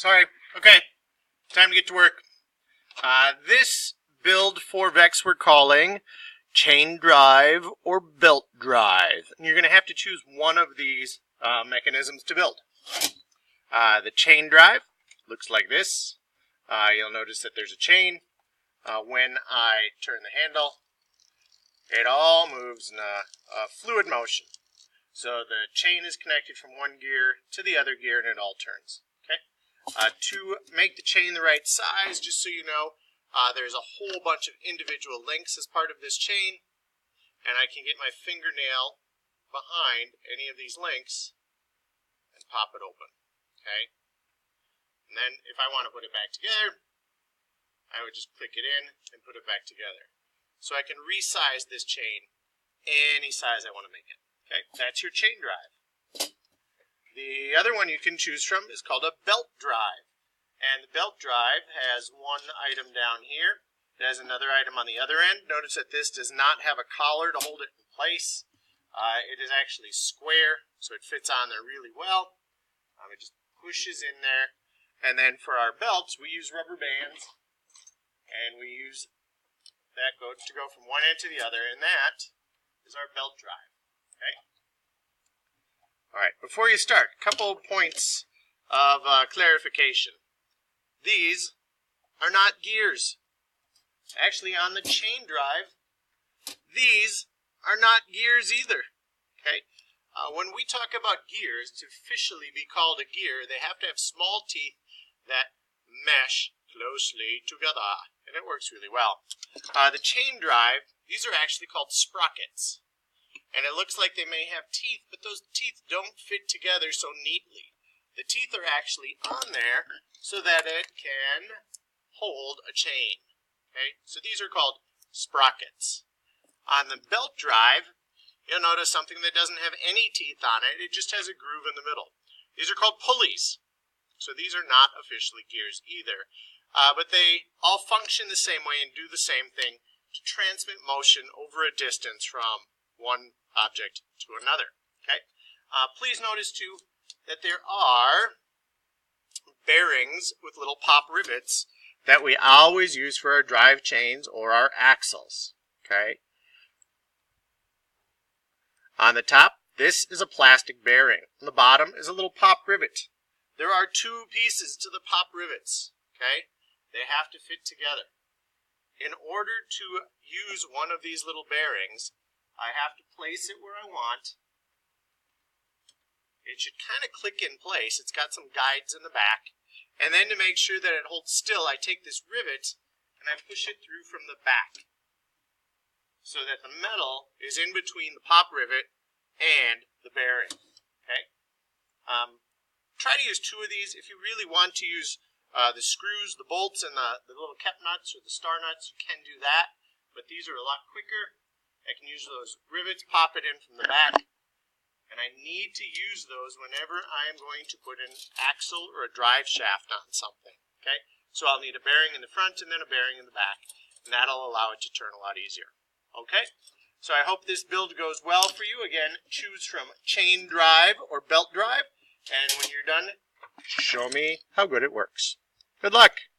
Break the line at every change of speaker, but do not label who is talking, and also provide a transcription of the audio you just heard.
Sorry. Okay. Time to get to work. This build for VEX we're calling chain drive or belt drive. And you're going to have to choose one of these mechanisms to build. The chain drive looks like this. You'll notice that there's a chain. When I turn the handle, it all moves in a fluid motion. So the chain is connected from one gear to the other gear and it all turns. Okay. To make the chain the right size, just so you know, there's a whole bunch of individual links as part of this chain, and I can get my fingernail behind any of these links and pop it open. Okay. And then if I want to put it back together, I would just click it in and put it back together. So I can resize this chain any size I want to make it. Okay, that's your chain drive. The other one you can choose from is called a belt drive. And the belt drive has one item down here. It has another item on the other end. Notice that this does not have a collar to hold it in place. It is actually square, so it fits on there really well. It just pushes in there. And then for our belts, we use rubber bands. And we use that to go from one end to the other. And that is our belt drive. Okay. All right, before you start, a couple of points of clarification. These are not gears. Actually, on the chain drive, these are not gears either. Okay. When we talk about gears, to officially be called a gear, they have to have small teeth that mesh closely together, and it works really well. The chain drive, these are actually called sprockets. And it looks like they may have teeth, but those teeth don't fit together so neatly. The teeth are actually on there so that it can hold a chain. Okay, so these are called sprockets. On the belt drive, you'll notice something that doesn't have any teeth on it. It just has a groove in the middle. These are called pulleys. So these are not officially gears either. But they all function the same way and do the same thing to transmit motion over a distance from one object to another. Okay. Please notice too that there are bearings with little pop rivets that we always use for our drive chains or our axles. Okay. On the top, this is a plastic bearing. On the bottom is a little pop rivet. There are two pieces to the pop rivets. Okay. They have to fit together. In order to use one of these little bearings, I have to place it where I want. It should kind of click in place. It's got some guides in the back. And then to make sure that it holds still, I take this rivet and I push it through from the back so that the metal is in between the pop rivet and the bearing. Okay. Try to use two of these. If you really want to use the screws, the bolts, and the little cap nuts or the star nuts, you can do that. But these are a lot quicker. I can use those rivets, pop it in from the back, and I need to use those whenever I am going to put an axle or a drive shaft on something. Okay, so I'll need a bearing in the front and then a bearing in the back, and that'll allow it to turn a lot easier. Okay, so I hope this build goes well for you. Again, choose from chain drive or belt drive, and when you're done, show me how good it works. Good luck.